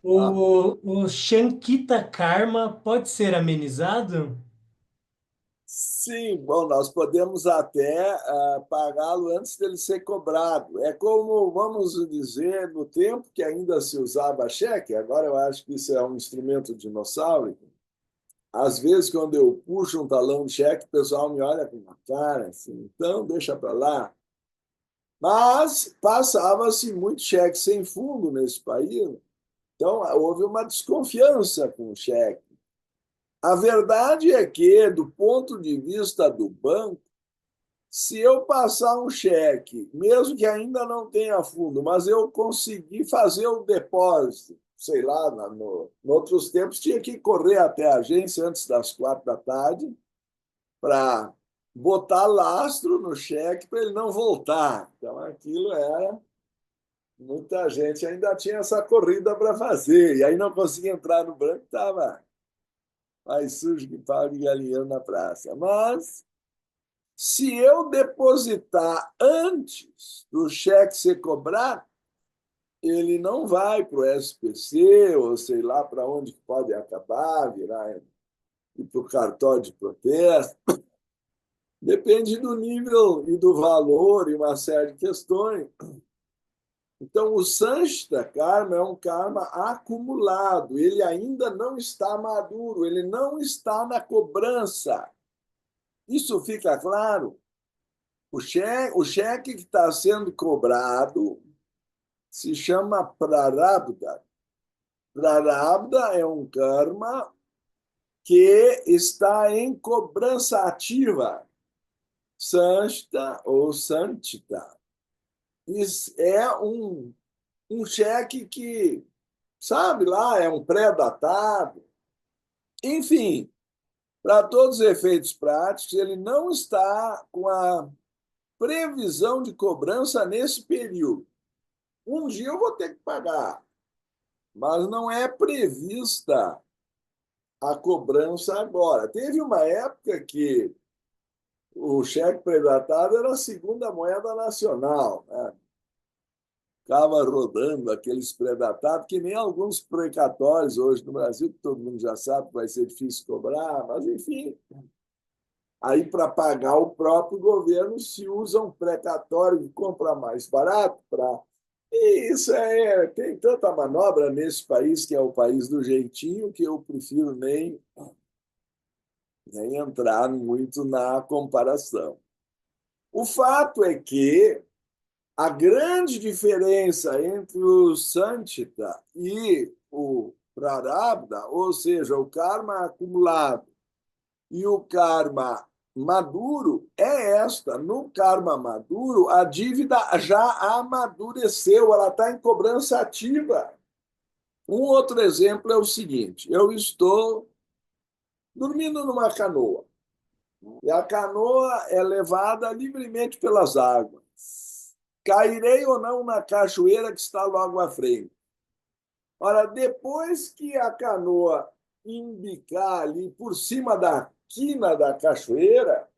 O Shankita Karma pode ser amenizado? Sim, bom, nós podemos até pagá-lo antes dele ser cobrado. É como, vamos dizer, no tempo que ainda se usava cheque, agora eu acho que isso é um instrumento dinossauro. Às vezes, quando eu puxo um talão de cheque, o pessoal me olha com uma cara assim, então deixa para lá. Mas passava-se muito cheque sem fundo nesse país, então houve uma desconfiança com o cheque. A verdade é que, do ponto de vista do banco, se eu passar um cheque, mesmo que ainda não tenha fundo, mas eu conseguir fazer o depósito, sei lá, no outros tempos tinha que correr até a agência antes das 4 da tarde para botar lastro no cheque para ele não voltar. Então aquilo era muita gente ainda tinha essa corrida para fazer e aí não conseguia entrar no banco, estava mais sujo que pau de galinheiro na praça. Mas se eu depositar antes do cheque ser cobrado, ele não vai para o SPC, ou sei lá para onde pode acabar, virar ir para o cartório de protesto. Depende do nível e do valor e uma série de questões. Então, o Sanchita Karma é um karma acumulado, ele ainda não está maduro, ele não está na cobrança. Isso fica claro? O cheque que está sendo cobrado se chama Prarabdha. Prarabdha é um karma que está em cobrança ativa, Sanchita ou Sanchita. Isso é um cheque que, sabe lá, é um pré-datado. Enfim, para todos os efeitos práticos, ele não está com a previsão de cobrança nesse período. Um dia eu vou ter que pagar, mas não é prevista a cobrança agora. Teve uma época que o cheque pré-datado era a segunda moeda nacional, né? Ficava rodando aqueles pré-datados, que nem alguns precatórios hoje no Brasil, que todo mundo já sabe que vai ser difícil cobrar, mas enfim. Aí, para pagar o próprio governo, se usa um precatório que compra mais barato para. E isso tem tanta manobra nesse país, que é o país do jeitinho, que eu prefiro nem entrar muito na comparação. O fato é que a grande diferença entre o Sanchita e o Prarabdha, ou seja, o karma acumulado e o karma maduro, é esta. No karma maduro, a dívida já amadureceu, ela está em cobrança ativa. Um outro exemplo é o seguinte: eu estou dormindo numa canoa. E a canoa é levada livremente pelas águas. Cairei ou não na cachoeira que está logo à frente. Ora, depois que a canoa embicar ali por cima da quina da cachoeira,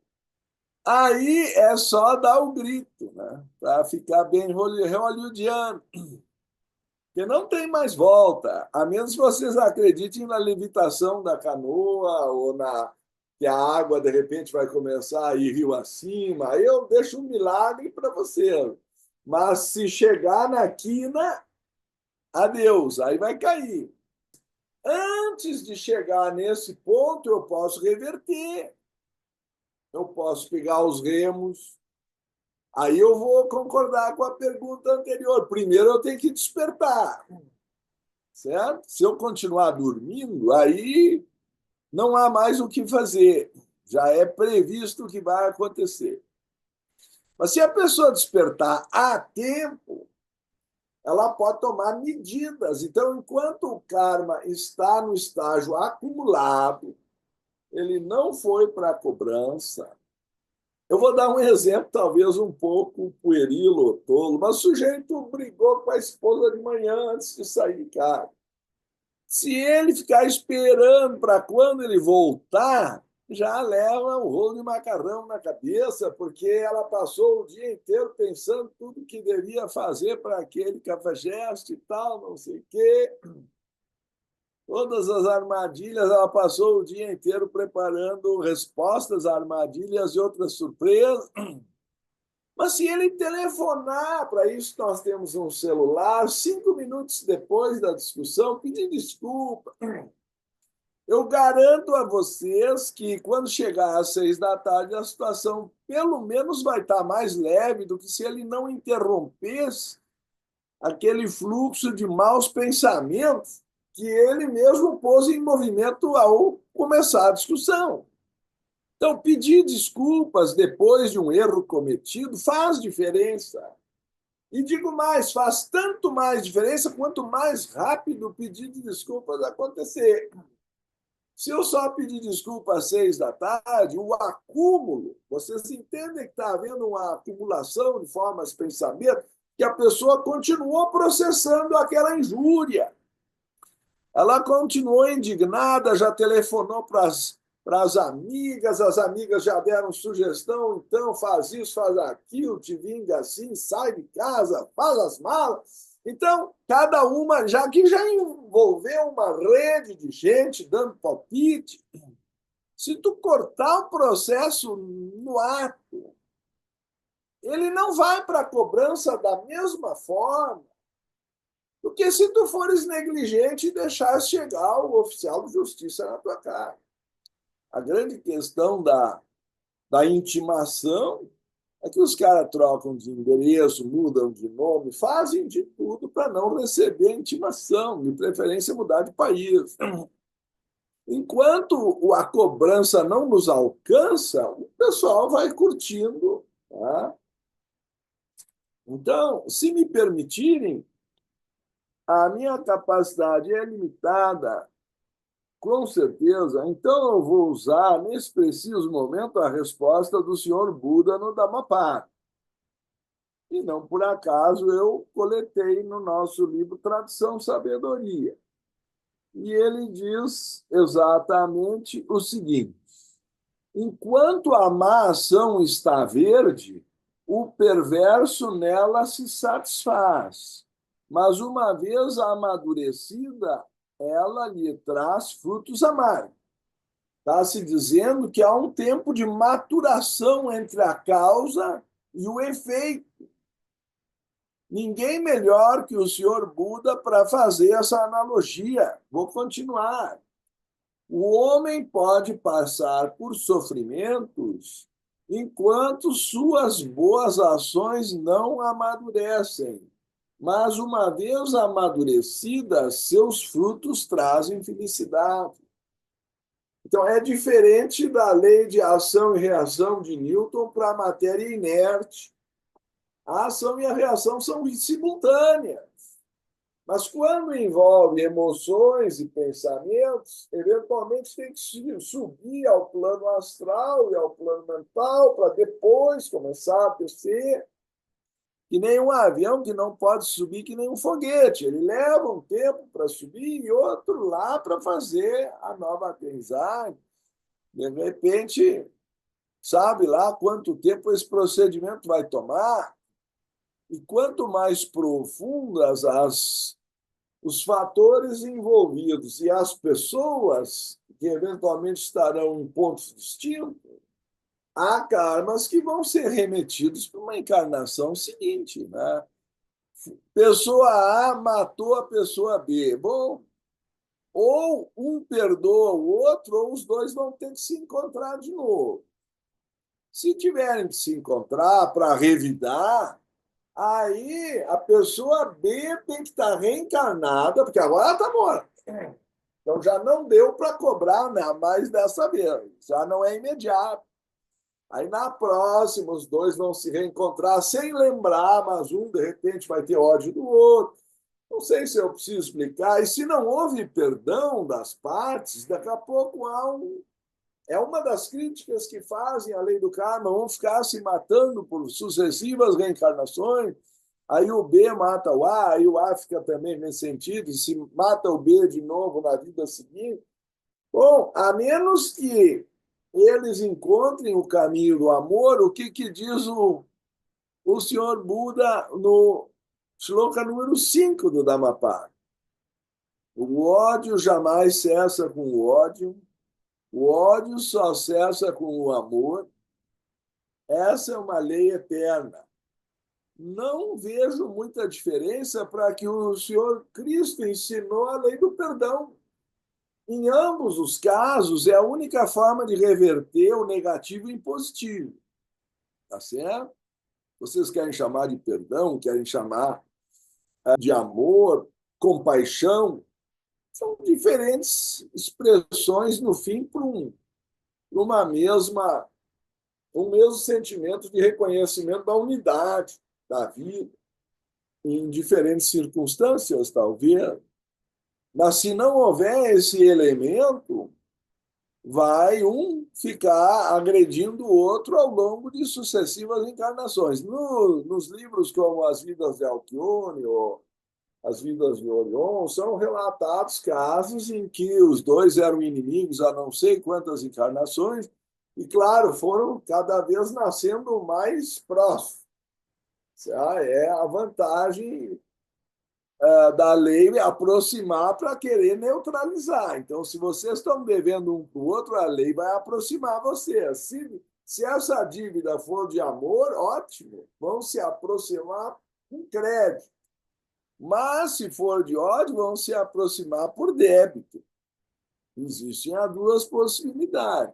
aí é só dar o grito, né? Para ficar bem hollywoodiano. Porque não tem mais volta, a menos que vocês acreditem na levitação da canoa ou na que a água de repente vai começar a ir rio acima. Aí eu deixo um milagre para você. Mas se chegar na quina, adeus, aí vai cair. Antes de chegar nesse ponto, eu posso reverter. Eu posso pegar os remos. Aí eu vou concordar com a pergunta anterior. Primeiro eu tenho que despertar, certo? Se eu continuar dormindo, aí não há mais o que fazer. Já é previsto o que vai acontecer. Mas se a pessoa despertar a tempo, ela pode tomar medidas. Então, enquanto o karma está no estágio acumulado, ele não foi para a cobrança. Eu vou dar um exemplo, talvez um pouco pueril ou tolo, mas o sujeito brigou com a esposa de manhã antes de sair de casa. Se ele ficar esperando para quando ele voltar, já leva o rolo de macarrão na cabeça, porque ela passou o dia inteiro pensando tudo que devia fazer para aquele cafajeste e tal, não sei o quê. Todas as armadilhas, ela passou o dia inteiro preparando respostas a armadilhas e outras surpresas. Mas se ele telefonar, para isso nós temos um celular, 5 minutos depois da discussão, pedir desculpa. Eu garanto a vocês que quando chegar às 6 da tarde, a situação pelo menos vai estar mais leve do que se ele não interrompesse aquele fluxo de maus pensamentos que ele mesmo pôs em movimento ao começar a discussão. Então, pedir desculpas depois de um erro cometido faz diferença. E digo mais, faz tanto mais diferença quanto mais rápido o pedido de desculpas acontecer. Se eu só pedir desculpa às 6 da tarde, o acúmulo, vocês entendem que está havendo uma acumulação de formas de pensamento, que a pessoa continuou processando aquela injúria. Ela continuou indignada, já telefonou para as amigas já deram sugestão, então faz isso, faz aquilo, te vinga assim, sai de casa, faz as malas. Então, cada uma, já que já envolveu uma rede de gente dando palpite, se tu cortar o processo no ato, ele não vai para a cobrança da mesma forma do que se tu fores negligente e deixar chegar o oficial de justiça na tua casa. A grande questão da intimação é que os caras trocam de endereço, mudam de nome, fazem de tudo para não receber a intimação, de preferência mudar de país. Enquanto a cobrança não nos alcança, o pessoal vai curtindo. Tá? Então, se me permitirem, a minha capacidade é limitada, com certeza. Então, eu vou usar, nesse preciso momento, a resposta do senhor Buda no Dhammapada. E não por acaso eu coletei no nosso livro Tradição Sabedoria. E ele diz exatamente o seguinte: enquanto a má ação está verde, o perverso nela se satisfaz. Mas uma vez amadurecida, ela lhe traz frutos amargos. Está se dizendo que há um tempo de maturação entre a causa e o efeito. Ninguém melhor que o senhor Buda para fazer essa analogia. Vou continuar. O homem pode passar por sofrimentos enquanto suas boas ações não amadurecem. Mas, uma vez amadurecidas, seus frutos trazem felicidade. Então, é diferente da lei de ação e reação de Newton para a matéria inerte. A ação e a reação são simultâneas. Mas quando envolve emoções e pensamentos, eventualmente tem que subir ao plano astral e ao plano mental para depois começar a descer. Que nem um avião que não pode subir que nem um foguete. Ele leva um tempo para subir e outro lá para fazer a nova aterrissagem. De repente, sabe lá quanto tempo esse procedimento vai tomar? E quanto mais profundas os fatores envolvidos e as pessoas que eventualmente estarão em pontos distintos, há karmas que vão ser remetidos para uma encarnação seguinte. Né? Pessoa A matou a pessoa B. Bom, ou um perdoa o outro, ou os dois vão ter que se encontrar de novo. Se tiverem que se encontrar para revidar, aí a pessoa B tem que estar reencarnada, porque agora está morta. Então já não deu para cobrar, né, mais dessa vez, já não é imediato. Aí na próxima os dois vão se reencontrar sem lembrar, mas um de repente vai ter ódio do outro. Não sei se eu preciso explicar. E se não houve perdão das partes, daqui a pouco há um. É uma das críticas que fazem a lei do karma, vão ficar se matando por sucessivas reencarnações. Aí o B mata o A, aí o A fica também nesse sentido, se mata o B de novo na vida seguinte. Bom, a menos que eles encontrem o caminho do amor, o que diz o senhor Buda no shloka número 5 do Dhammapada. O ódio jamais cessa com o ódio só cessa com o amor. Essa é uma lei eterna. Não vejo muita diferença para que o Senhor Cristo ensinou a lei do perdão. Em ambos os casos, é a única forma de reverter o negativo em positivo. Tá certo? Vocês querem chamar de perdão, querem chamar de amor, compaixão, são diferentes expressões, no fim, para uma mesma, um mesmo sentimento de reconhecimento da unidade da vida, em diferentes circunstâncias, talvez. Mas se não houver esse elemento, vai um ficar agredindo o outro ao longo de sucessivas encarnações. Nos livros como As Vidas de Alcione ou As Vidas de Orion, são relatados casos em que os dois eram inimigos há não sei quantas encarnações e, claro, foram cada vez nascendo mais próximos. É a vantagem da lei aproximar para querer neutralizar. Então, se vocês estão devendo um para o outro, a lei vai aproximar vocês. Se essa dívida for de amor, ótimo, vão se aproximar com crédito. Mas, se for de ódio, vão se aproximar por débito. Existem as duas possibilidades.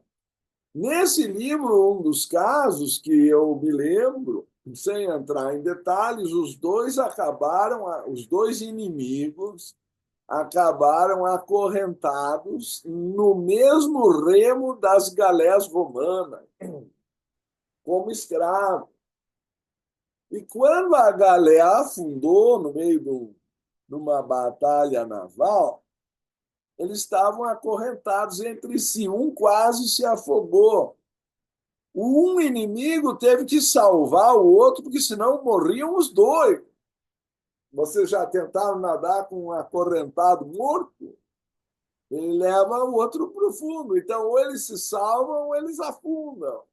Nesse livro, um dos casos que eu me lembro, sem entrar em detalhes, os dois inimigos acabaram acorrentados no mesmo remo das galés romanas, como escravos. E quando a galé afundou no meio de uma batalha naval, eles estavam acorrentados entre si, um quase se afogou. Um inimigo teve que salvar o outro, porque senão morriam os dois. Vocês já tentaram nadar com um acorrentado morto? Ele leva o outro para o fundo. Então, ou eles se salvam ou eles afundam.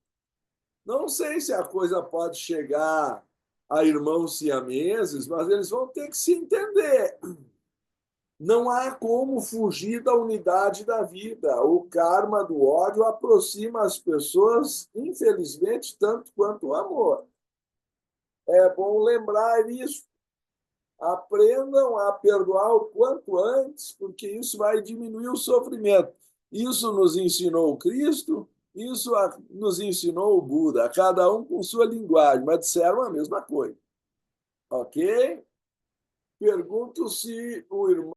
Não sei se a coisa pode chegar a irmãos siameses, mas eles vão ter que se entender. Não há como fugir da unidade da vida. O karma do ódio aproxima as pessoas, infelizmente, tanto quanto o amor. É bom lembrar isso. Aprendam a perdoar o quanto antes, porque isso vai diminuir o sofrimento. Isso nos ensinou o Cristo, isso nos ensinou o Buda, cada um com sua linguagem, mas disseram a mesma coisa. Ok? Pergunto se o irmão